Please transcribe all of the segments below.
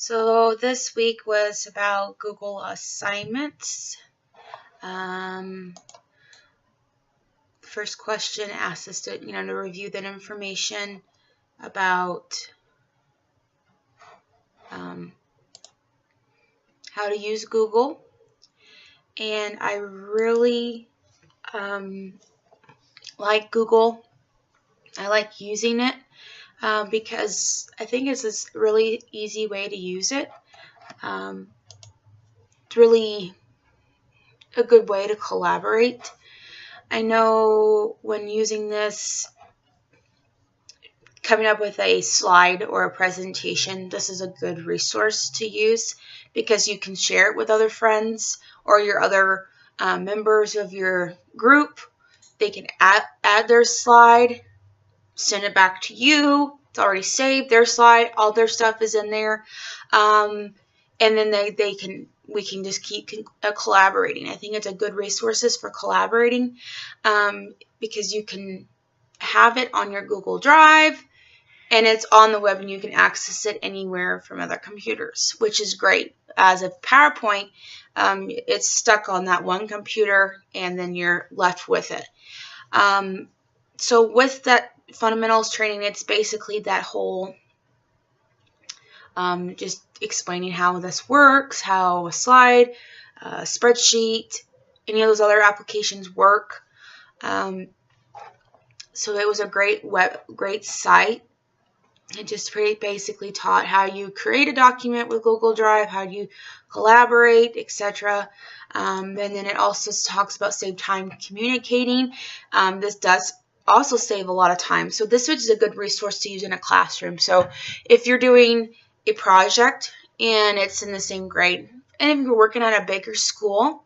So this week was about Google assignments. First question asks us to, to review that information about how to use Google. And I really like Google. I like using it because I think it's this really easy way to use it. It's really a good way to collaborate. I know when using this, coming up with a slide or a presentation, this is a good resource to use because you can share it with other friends or your other members of your group. They can add their slide, send it back to you. It's already saved, their slide, all their stuff is in there. And then we can just keep collaborating. I think it's a good resources for collaborating because you can have it on your Google Drive and it's on the web and you can access it anywhere from other computers, which is great. As a PowerPoint, it's stuck on that one computer and then you're left with it. So with that fundamentals training, it's basically that whole just explaining how this works, how a slide, a spreadsheet, any of those other applications work. So it was a great site. It just basically taught how you create a document with Google Drive, how you collaborate, etc. And then it also talks about save time communicating. This does also save a lot of time. So this is a good resource to use in a classroom. So if you're doing a project and it's in the same grade, and if you're working at a bigger school,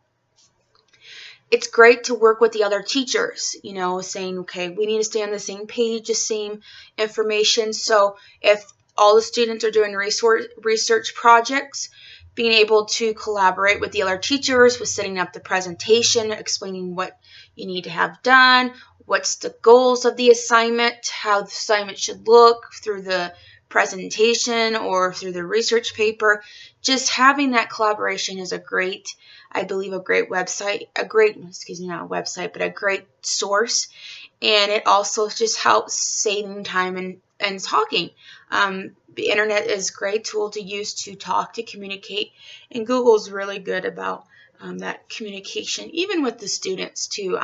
it's great to work with the other teachers, saying, okay, we need to stay on the same page, the same information. So if all the students are doing research projects, being able to collaborate with the other teachers with setting up the presentation, explaining what you need to have done, what's the goals of the assignment, how the assignment should look through the presentation or through the research paper. Just having that collaboration is a great website, not a website, but a great source. And it also just helps saving time and talking. The internet is a great tool to use to talk, to communicate, and Google's really good about that communication, even with the students too.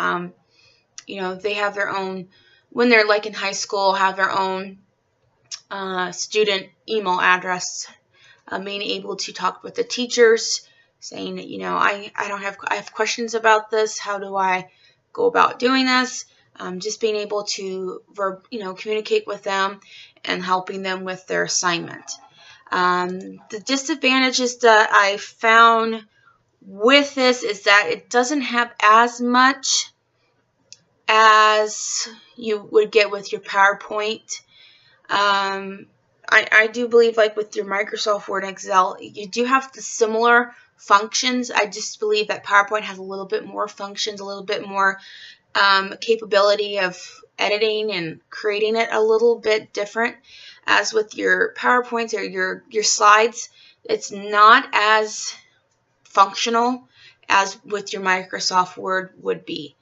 They have their own, when they're like in high school, have their own student email address, being able to talk with the teachers, saying that, I have questions about this. How do I go about doing this? Just being able to communicate with them and helping them with their assignment. The disadvantages that I found with this is that it doesn't have as much as you would get with your PowerPoint. I do believe, like with your Microsoft Word and Excel, you do have the similar functions. I just believe that PowerPoint has a little bit more functions, a little bit more capability of editing and creating it a little bit different. As with your PowerPoints or your slides, it's not as functional as with your Microsoft Word would be.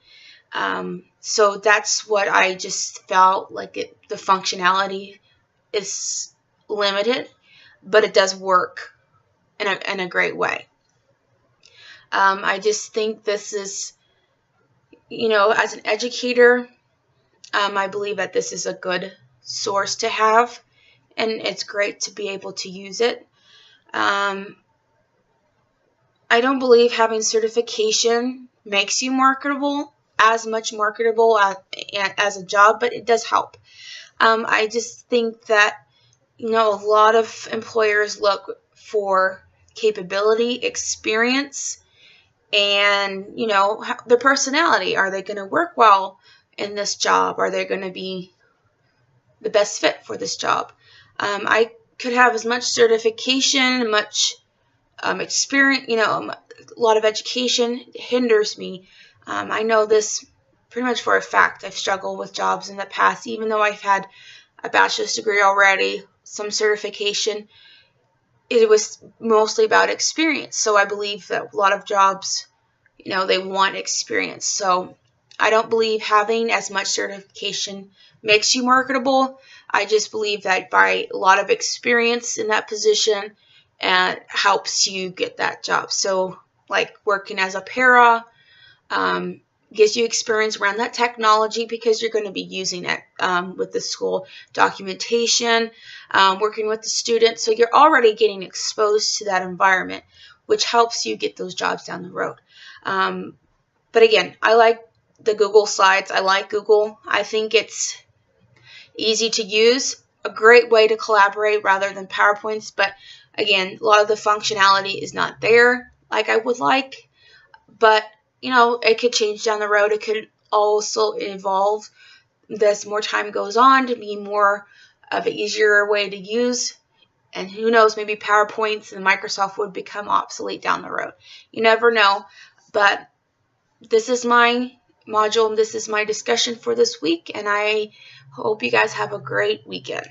So that's what I just felt like the functionality is limited, but it does work in a great way. I just think this is, as an educator, I believe that this is a good source to have, and it's great to be able to use it. I don't believe having certification makes you as much marketable as a job, but it does help. I just think that, a lot of employers look for capability, experience, and, their personality. Are they going to work well in this job? Are they going to be the best fit for this job? I could have as much certification, much experience, a lot of education hinders me. I know this pretty much for a fact. I've struggled with jobs in the past, even though I've had a bachelor's degree already, some certification. it was mostly about experience. So I believe that a lot of jobs, they want experience. So I don't believe having as much certification makes you marketable. I just believe that by a lot of experience in that position helps you get that job. So like working as a para gives you experience around that technology because you're going to be using it with the school documentation, working with the students. So you're already getting exposed to that environment, which helps you get those jobs down the road. But again, I like the Google Slides. I like Google. I think it's easy to use, a great way to collaborate rather than PowerPoints. But again, a lot of the functionality is not there like I would like. But, it could change down the road. It could also evolve as more time goes on to be more of an easier way to use. And who knows, maybe PowerPoints and Microsoft would become obsolete down the road. You never know. But this is my module and this is my discussion for this week. And I hope you guys have a great weekend.